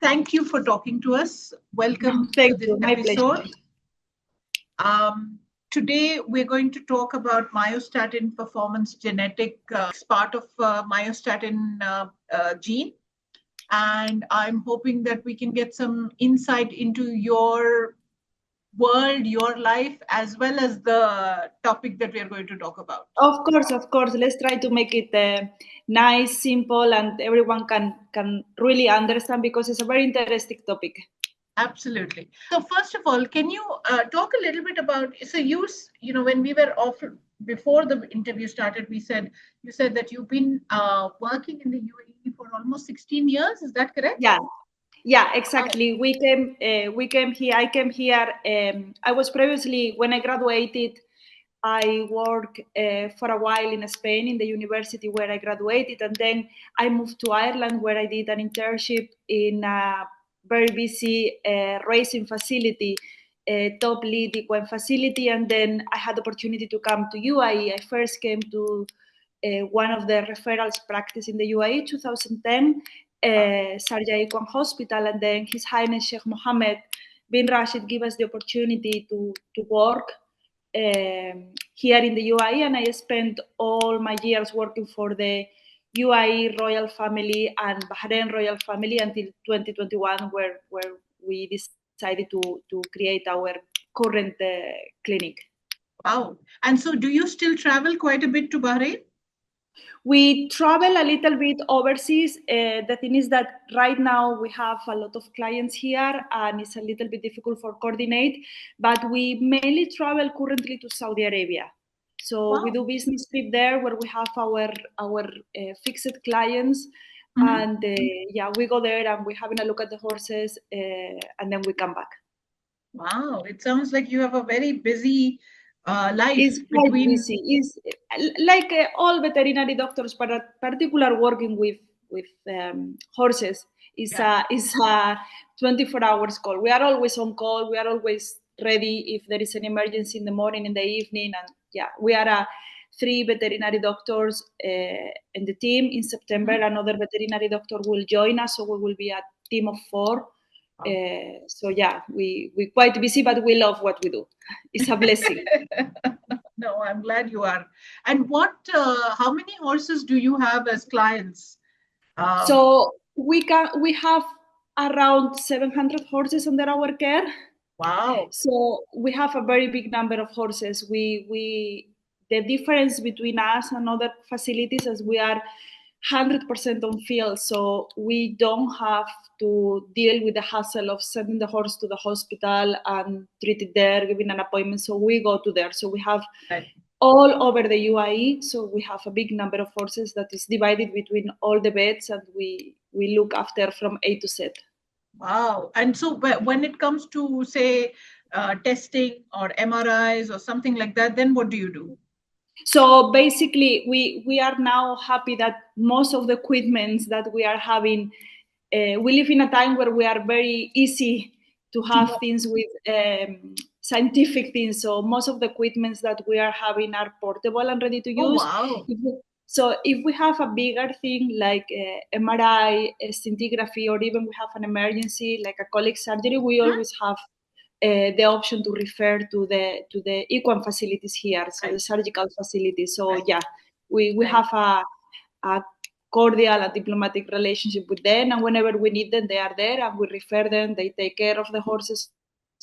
thank you for talking to us. Welcome to this episode. Today, we're going to talk about myostatin performance genetic. It's part of myostatin gene. And I'm hoping that we can get some insight into your world, your life, as well as the topic that we are going to talk about. Of course. Let's try to make it nice, simple, and everyone can really understand, because it's a very interesting topic. Absolutely. So first of all, can you talk a little bit about, so you know, when we were off before the interview started, you said that you've been working in the UAE for almost 16 years. Is that correct? Yeah, exactly. We came here. I came here. I was previously, when I graduated, I worked for a while in Spain in the university where I graduated, and then I moved to Ireland, where I did an internship in a very busy racing facility, top lead equine facility, and then I had the opportunity to come to UAE. I first came to one of the referrals practice in the UAE, 2010, Sharjah Equine Hospital, and then His Highness Sheikh Mohammed bin Rashid gave us the opportunity to work here in the UAE, and I spent all my years working for the UAE royal family and Bahrain royal family until 2021, where we decided to create our current clinic. Wow. And so do you still travel quite a bit to Bahrain? We travel a little bit overseas. The thing is that right now we have a lot of clients here, and it's a little bit difficult for coordinate, but we mainly travel currently to Saudi Arabia. So wow. We do business trip there where we have our fixed clients, and we go there and we're having a look at the horses, and then we come back. Wow, it sounds like you have a very busy life. It's quite busy. It's like all veterinary doctors, but particular working with horses is a 24 hours call. We are always on call. We are always ready if there is an emergency in the morning, in the evening, and we are 3 veterinary doctors in the team. In September, another veterinary doctor will join us, so we will be a team of 4. We're quite busy, but we love what we do. It's a blessing. No, I'm glad you are. And how many horses do you have as clients? So we have around 700 horses under our care. Wow. So we have a very big number of horses. The difference between us and other facilities is we are 100% on field, so we don't have to deal with the hassle of sending the horse to the hospital and treat it there, giving an appointment. So we go to there. So we have all over the UAE. So we have a big number of horses that is divided between all the vets, and we look after from A to Z. Wow. And so when it comes to, say, testing or MRIs or something like that, then what do you do? So basically, we are now happy that most of the equipment that we are having, we live in a time where we are very easy to have things with scientific things. So most of the equipment that we are having are portable and ready to use. Oh, wow. So if we have a bigger thing like MRI, scintigraphy, or even we have an emergency like a colic surgery, we always have the option to refer to the equine facilities here, so the surgical facilities. So we have a cordial and diplomatic relationship with them, and whenever we need them, they are there, and we refer them. They take care of the horses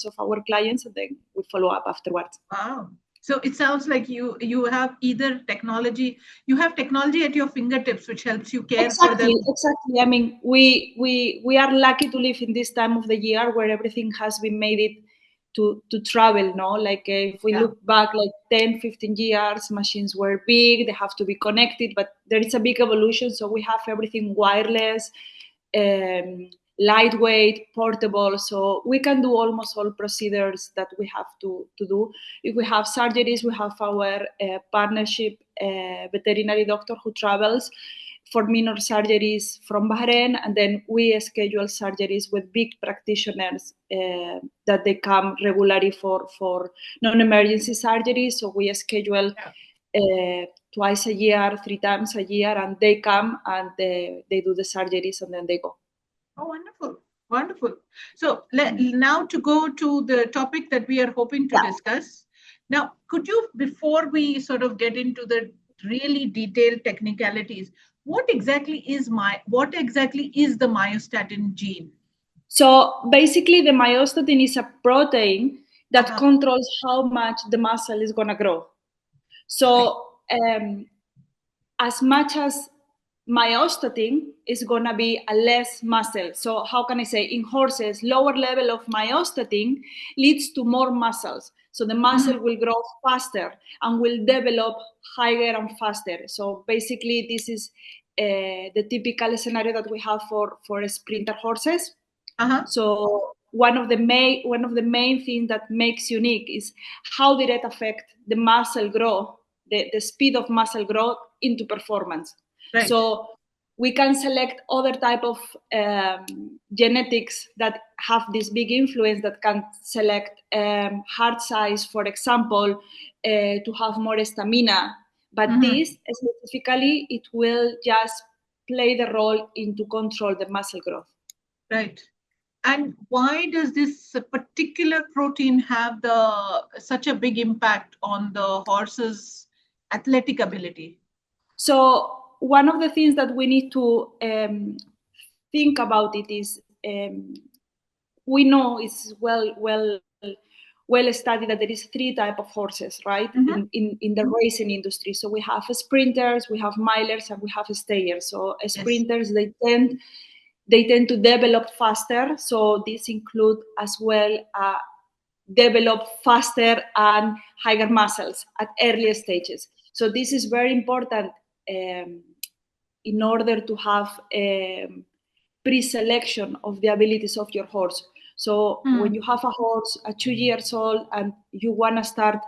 of our clients, and then we follow up afterwards. Wow. So it sounds like you have either technology, you have technology at your fingertips, which helps you care for them. Exactly. I mean, we are lucky to live in this time of the year where everything has been made it to travel, no? Like if we look back like 10, 15 years, machines were big, they have to be connected, but there is a big evolution. So we have everything wireless, lightweight, portable, so we can do almost all procedures that we have to do. If we have surgeries, we have our partnership veterinary doctor who travels for minor surgeries from Bahrain, and then we schedule surgeries with big practitioners that they come regularly for non-emergency surgeries. So we schedule twice a year, 3 times a year, and they come and they do the surgeries and then they go. Oh, wonderful. Wonderful. So now to go to the topic that we are hoping to discuss. Now, could you, before we sort of get into the really detailed technicalities, what exactly is the myostatin gene? So basically, the myostatin is a protein that controls how much the muscle is going to grow. So as much as myostatin is going to be a less muscle. So how can I say, in horses, lower level of myostatin leads to more muscles. So the muscle will grow faster and will develop higher and faster. So basically, this is the typical scenario that we have for sprinter horses. So one of the main things that makes unique is how did it affect the muscle growth, the speed of muscle growth into performance. Right. So we can select other type of genetics that have this big influence, that can select heart size, for example, to have more stamina. But this specifically, it will just play the role into control the muscle growth. Right. And why does this particular protein have such a big impact on the horse's athletic ability? So one of the things that we need to think about it is, we know it's well studied that there is 3 types of horses, right? In the racing industry. So we have sprinters, we have milers, and we have stayers. So sprinters, they tend to develop faster. So this include as well develop faster and higher muscles at earlier stages. So this is very important in order to have pre-selection of the abilities of your horse. So when you have a horse at 2 years old and you want to start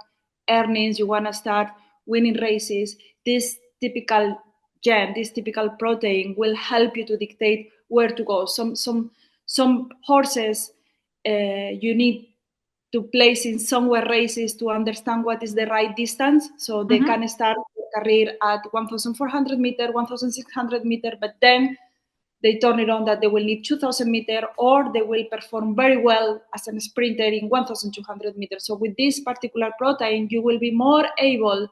earnings, you want to start winning races, this typical gene, this typical protein will help you to dictate where to go. Some horses you need to place in somewhere races to understand what is the right distance. So they can start their career at 1,400 meter, 1,600 meter, but then they turn it on that they will need 2,000 meter, or they will perform very well as a sprinter in 1,200 meters. So with this particular protein, you will be more able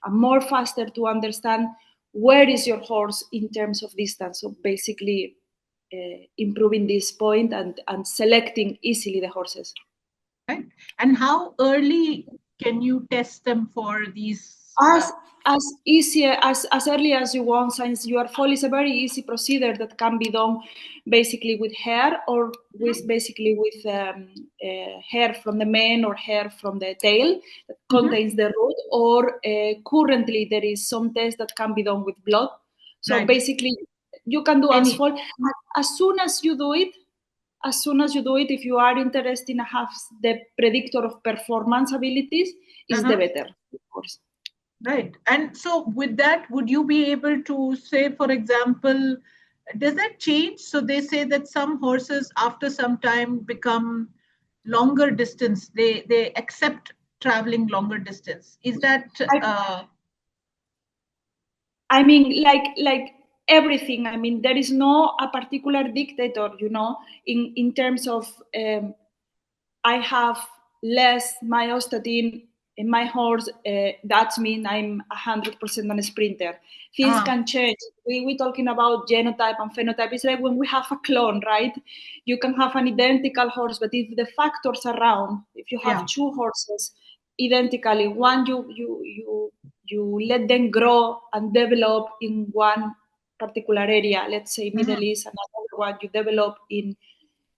and more faster to understand where is your horse in terms of distance. So basically improving this point and selecting easily the horses. Right. And how early can you test them for these? As easy as early as you want, since your foal is a very easy procedure that can be done basically with hair, or with basically with hair from the mane or hair from the tail that contains the root, or currently there is some test that can be done with blood. So basically you can do as soon as you do it. As soon as you do it, if you are interested in have the predictor of performance abilities, is the better, of course. Right. And so with that, would you be able to say, for example, does that change? So they say that some horses after some time become longer distance. They accept traveling longer distance. Is that? I mean, like everything. I mean, there is no a particular dictator, in terms of I have less myostatin in my horse, that means I'm 100% on a sprinter. Things can change. We're talking about genotype and phenotype. It's like when we have a clone, right? You can have an identical horse, but if the factors around, if you have 2 horses identically, one you let them grow and develop in one particular area, let's say Middle East, and another one you develop in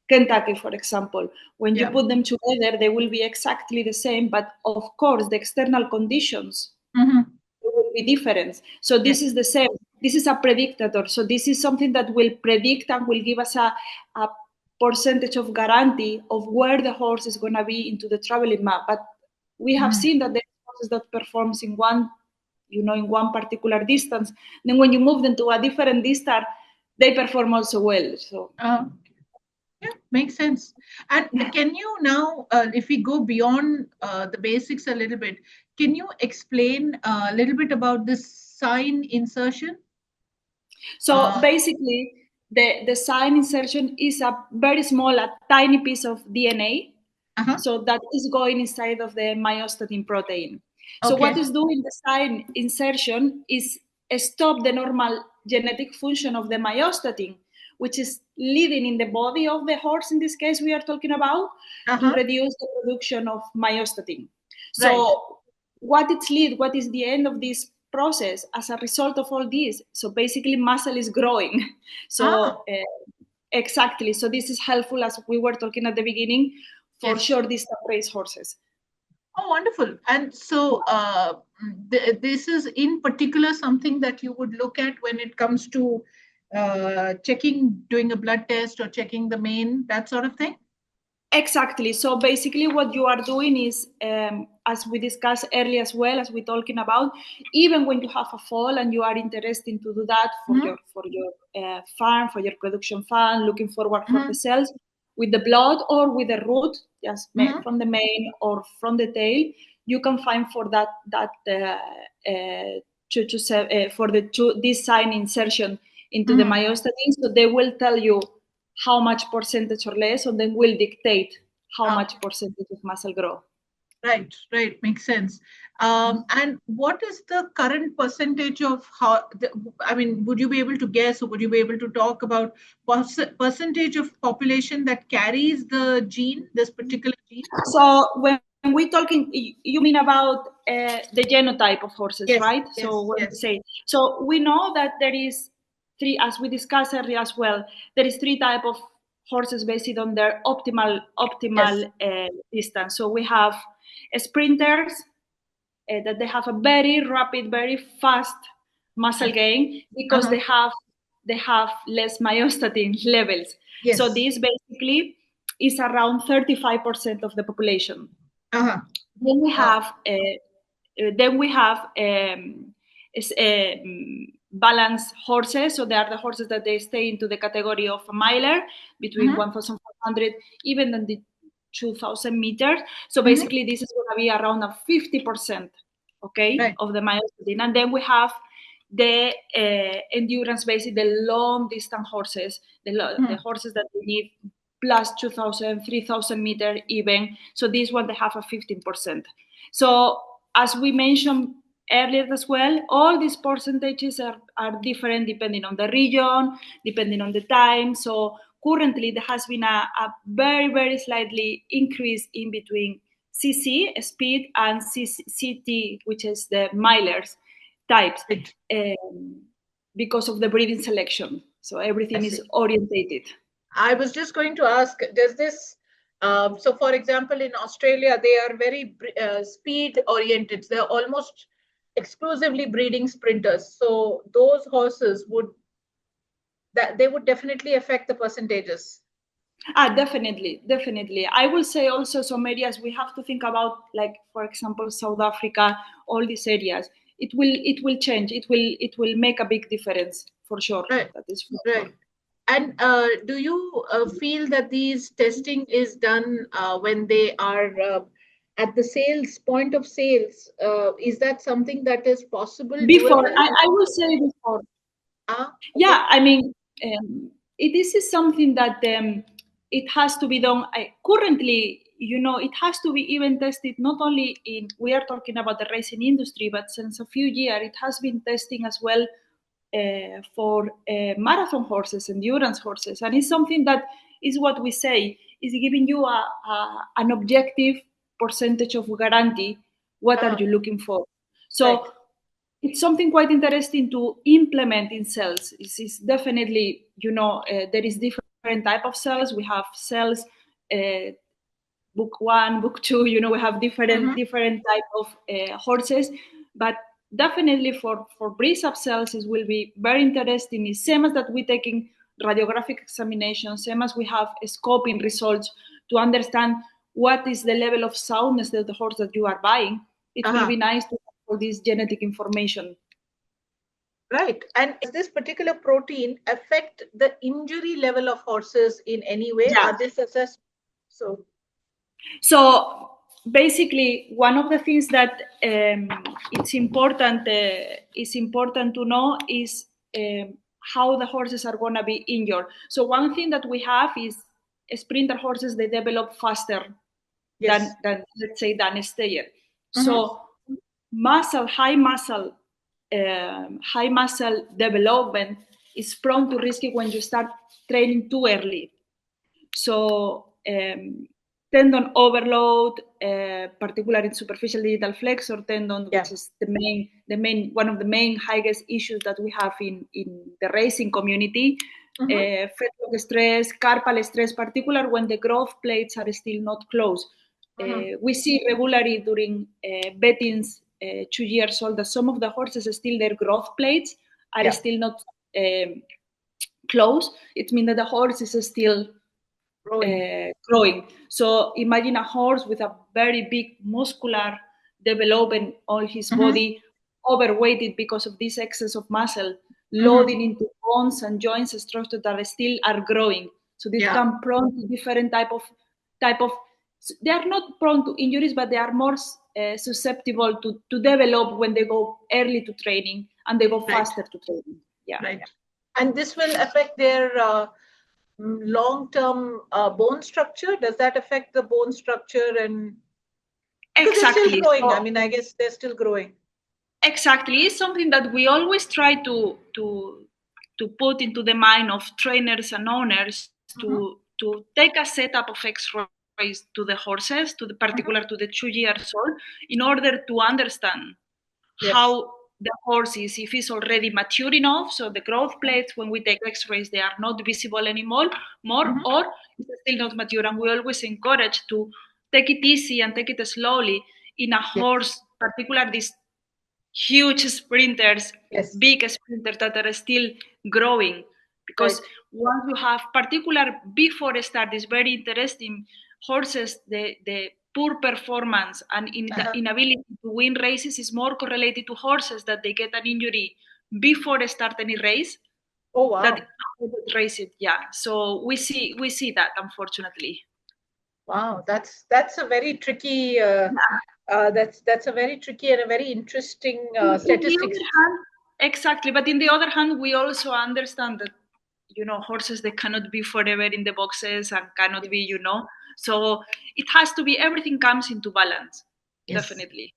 Kentucky, for example. When you put them together, they will be exactly the same, but of course, the external conditions will be different. So this is the same. This is a predictor. So this is something that will predict and will give us a percentage of guarantee of where the horse is going to be into the traveling map. But we have seen that there are horses that performs in one, in one particular distance. Then when you move them to a different distance, they perform also well. So. Yeah, makes sense. And can you now, if we go beyond the basics a little bit, can you explain a little bit about this sign insertion? So basically, the sign insertion is a very small, a tiny piece of DNA. So that is going inside of the myostatin protein. So Okay. what is doing the sign insertion is stop the normal genetic function of the myostatin, which is living in the body of the horse, in this case we are talking about, to reduce the production of myostatin. So what is the end of this process as a result of all this? So basically muscle is growing. So exactly. So this is helpful, as we were talking at the beginning, for short distance race horses. Oh, wonderful. And so this is in particular something that you would look at when it comes to doing a blood test or checking the mane, that sort of thing? Exactly. So basically what you are doing is, as we discussed earlier as well, as we're talking about, even when you have a foal and you are interested to do that for your farm, for your production farm, looking forward for the cells, with the blood or with the root, just from the mane or from the tail, you can find for that this sign insertion into the myostatin. So they will tell you how much percentage or less, and then will dictate how much percentage of muscle growth. Right, makes sense. And what is the current percentage of would you be able to guess, or would you be able to talk about percentage of population that carries this particular gene? So when we're talking, you mean about the genotype of horses, right? So we know that there is three, as we discussed earlier as well, there is three types of horses based on their optimal distance. So we have sprinters, that they have a very rapid, very fast muscle gain because they have less myostatin levels. So this basically is around 35% of the population. Then we have balanced horses. So they are the horses that they stay into the category of a miler, between 1,400 even than the 2,000 meters. So basically this is going to be around a 50%, of the myostatin. And then we have the endurance based, the long distance horses, the horses that we need plus 2,000, 3,000 meters even. So this one, they have a 15%. So as we mentioned earlier as well, all these percentages are different depending on the region, depending on the time. So currently there has been a very, very slightly increase in between CC, speed, and CT, which is the milers types, because of the breeding selection. So everything is orientated. I was just going to ask, does this, so for example, in Australia, they are very speed oriented. They're almost exclusively breeding sprinters. So those horses would definitely affect the percentages. Definitely. I will say also some areas we have to think about, like, for example, South Africa, all these areas. It will change. It will make a big difference for sure. Right. That is for sure. And do you feel that these testing is done when they are at the point of sales? Is that something that is possible? Before, I will say before. Yeah, I mean, this is something that it has to be done. Currently, it has to be even tested not only in, we are talking about the racing industry, but since a few years, it has been testing as well for marathon horses, endurance horses. And it's something that is what we say, is giving you an objective percentage of guarantee. What are you looking for? So it's something quite interesting to implement in cells. It's definitely, there is different type of cells. We have cells, book 1, book 2, we have different type of horses, but definitely for breed up cells, it will be very interesting. It's same as that we're taking radiographic examination, same as we have scoping results to understand what is the level of soundness of the horse that you are buying. It will be nice to have all this genetic information. Right. And does this particular protein affect the injury level of horses in any way? Yeah. Are this assessed? So basically, one of the things that it's important to know is how the horses are going to be injured. So one thing that we have is sprinter horses, they develop faster Yes. than let's say than a stayer. Mhm. So high muscle development is prone to risky when you start training too early. So tendon overload, particularly in superficial digital flexor tendon, Yeah. which is the main one of the main highest issues that we have in the racing community. Fetlock stress, carpal stress, particularly when the growth plates are still not closed. We see regularly during bettings 2 years old that some of the horses still their growth plates are still not closed. It means that the horse is still growing. So imagine a horse with a very big muscular development on his body, overweighted because of this excess of muscle, loading into bones and joints structures that still are growing. So they become prone to different type of. They are not prone to injuries, but they are more susceptible to develop when they go early to training and they go faster to training. Yeah. Right. And this will affect their long-term bone structure. Does that affect the bone structure? And because they're still growing. So, I mean, I guess they're still growing. Exactly. It's something that we always try to put into the mind of trainers and owners to take a setup of X-rays to the horses, to the particular to the 2 years old, in order to understand how the horse is, if he's already mature enough, so the growth plates when we take X-rays they are not visible anymore, or it's still not mature. And we always encourage to take it easy and take it slowly in a horse, particularly these huge sprinters, big sprinters that are still growing. Because once you have, particular before start, is very interesting. Horses, the poor performance and inability to win races is more correlated to horses that they get an injury before they start any race. Oh wow! That race it, So we see that, unfortunately. Wow, that's a very tricky. That's a very tricky and a very interesting statistics. Exactly, but in the other hand, we also understand that horses, they cannot be forever in the boxes and cannot be, so it has to be, everything comes into balance. Definitely.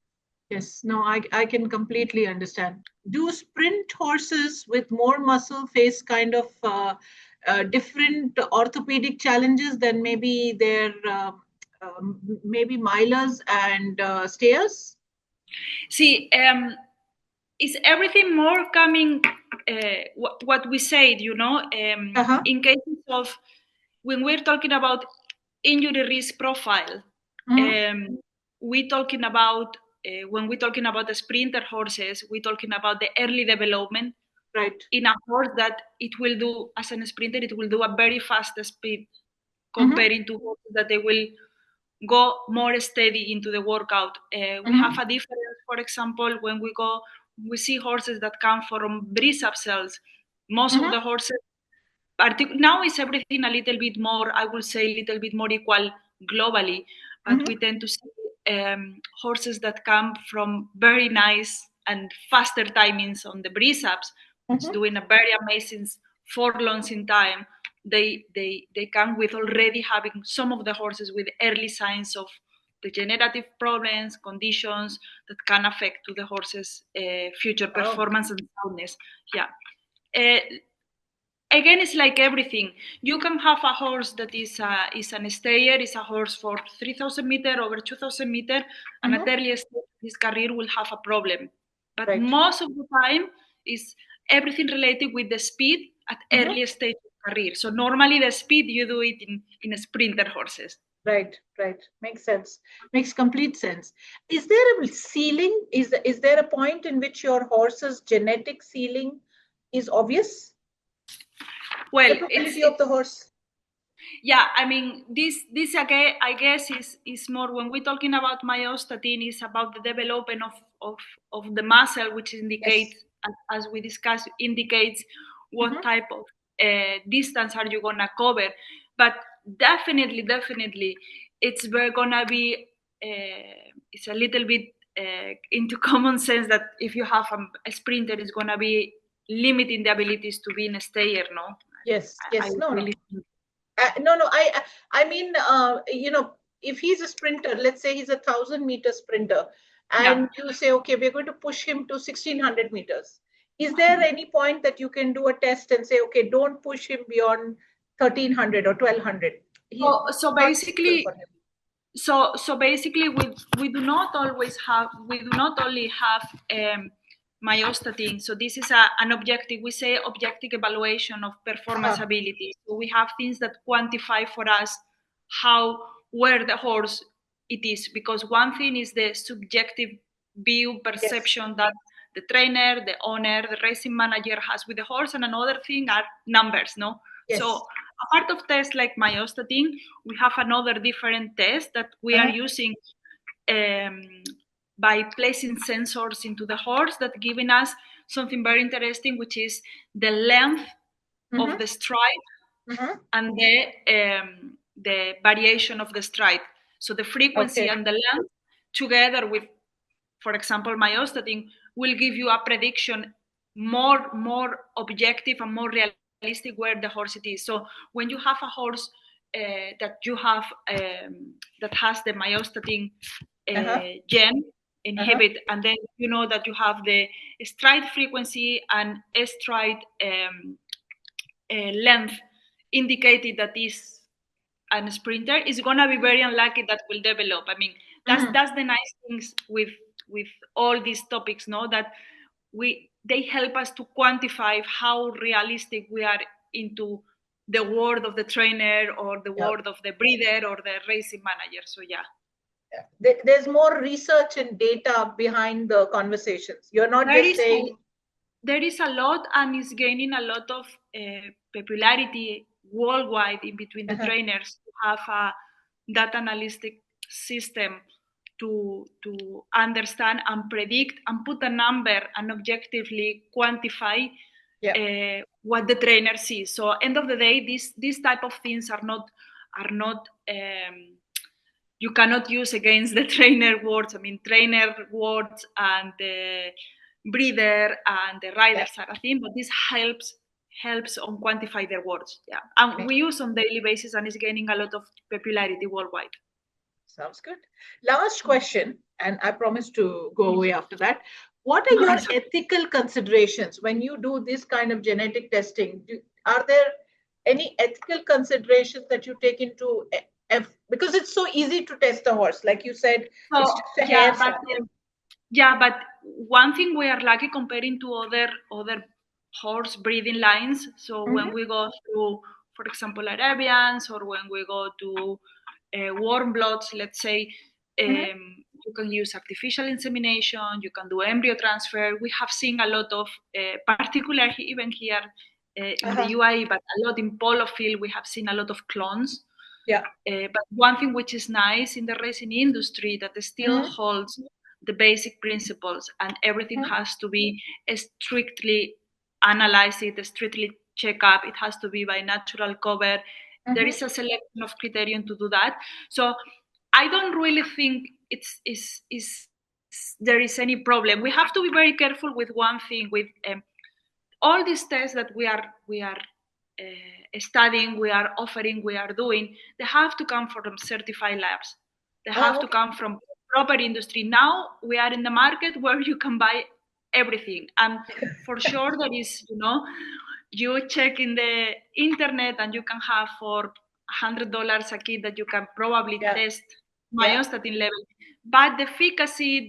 Yes, no, I can completely understand. Do sprint horses with more muscle face kind of different orthopedic challenges than maybe their maybe milers and stayers? See, is everything more coming, what we said, in cases of, when we're talking about injury risk profile, we're talking about, when we're talking about the sprinter horses, we're talking about the early development. Right. In a horse that it will do, as a sprinter, it will do a very fast speed comparing to horses that they will go more steady into the workout. We have a difference, for example, when we see horses that come from breeze-up cells. Most of the horses, now is everything a little bit more, I would say, a little bit more equal globally, but we tend to see horses that come from very nice and faster timings on the breeze-ups, doing a very amazing furlongs in time. They come with already having some of the horses with early signs of degenerative problems, conditions that can affect to the horses' future performance and soundness. Again, it's like everything. You can have a horse that is an stayer, is a horse for 3,000 meters, over 2,000 meters, and at early stage of his career will have a problem. But most of the time is everything related with the speed at early stage of career. So normally the speed, you do it in sprinter horses. Right. Makes sense. Makes complete sense. Is there a ceiling? Is there a point in which your horse's genetic ceiling is obvious? Well, the ability of the horse. Yeah, I mean, this again, I guess is more, when we're talking about myostatin, is about the development of the muscle, which indicates, as we discussed, indicates what type of distance are you gonna cover. But definitely, it's gonna be, it's a little bit into common sense that if you have a sprinter, it's gonna be limiting the abilities to be in a stayer, no? Yes, yes, no. I mean, if he's a sprinter, let's say he's a 1,000-meter sprinter, and you say, okay, we're going to push him to 1,600 meters. Is there any point that you can do a test and say, okay, don't push him beyond 1,300 or 1,200? So basically, we do not only have myostatin. So this is an objective. We say objective evaluation of performance ability. So we have things that quantify for us where the horse it is, because one thing is the subjective view perception that the trainer, the owner, the racing manager has with the horse, and another thing are numbers, no? So a part of tests like myostatin, we have another different test that we are using by placing sensors into the horse that giving us something very interesting, which is the length of the stride and the variation of the stride. So the frequency and the length together with, for example, myostatin will give you a prediction more objective and more realistic where the horse it is. So when you have a horse that you have that has the myostatin gene inhibit, and then you know that you have the stride frequency and stride length indicated that is a sprinter, is gonna be very unlikely that will develop. I mean, that's the nice things with all these topics, no? That they help us to quantify how realistic we are into the word of the trainer or the word of the breeder or the racing manager. So there's more research and data behind the conversations. You're not just saying. There is a lot, and it's gaining a lot of popularity worldwide in between the trainers to have a data analytic system to understand and predict and put a number and objectively quantify what the trainer sees. So end of the day, these type of things are not you cannot use against the trainer words. I mean, trainer words and the breeder and the riders are a thing, but this helps on quantify their words. And we use on daily basis, and it's gaining a lot of popularity worldwide. Sounds good. Last question, and I promise to go away after that. What are your ethical considerations when you do this kind of genetic testing? Are there any ethical considerations that you take into because it's so easy to test a horse, like you said, it's just a hair shot. But one thing we are lucky comparing to other horse breeding lines. So when we go through, for example, Arabians, or when we go to warm bloods, let's say, you can use artificial insemination, you can do embryo transfer. We have seen a lot of, particularly even here in the UAE, but a lot in polo field, we have seen a lot of clones. But one thing which is nice in the racing industry that still holds the basic principles, and everything has to be strictly analyzed, strictly checked up. It has to be by natural cover. There is a selection of criterion to do that. So I don't really think there is any problem. We have to be very careful with one thing, with all these tests that we are studying, we are offering, we are doing. They have to come from certified labs. They have to come from proper industry. Now we are in the market where you can buy everything, and for sure there is, you check in the internet and you can have for $100 a kit that you can probably test myostatin level, but the efficacy,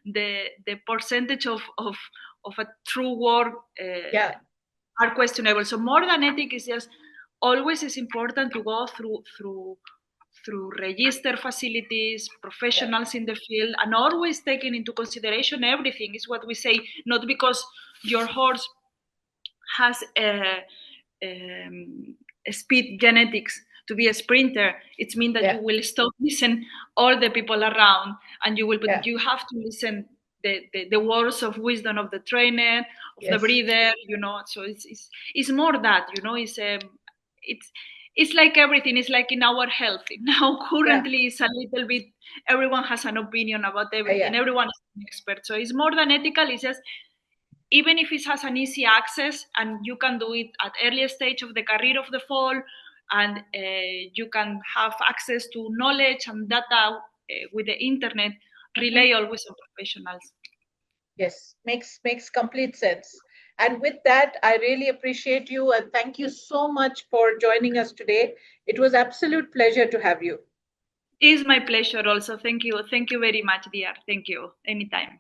the percentage of a true work are questionable. So more than ethic is just always is important to go through register facilities, professionals in the field, and always taking into consideration everything. Is what we say, not because your horse has speed genetics to be a sprinter, it means that you will stop listening all the people around, and you will. But you have to listen the words of wisdom of the trainer, of the breeder. So it's more that it's like everything. It's like in our health now. Currently, it's a little bit. Everyone has an opinion about everything. Everyone is an expert. So it's more than ethical. It's just even if it has an easy access and you can do it at earlier stage of the career of the foal, and you can have access to knowledge and data with the internet, rely always on professionals. Yes, makes complete sense. And with that, I really appreciate you and thank you so much for joining us today. It was absolute pleasure to have you. It's my pleasure also. Thank you. Thank you very much, dear. Thank you. Anytime.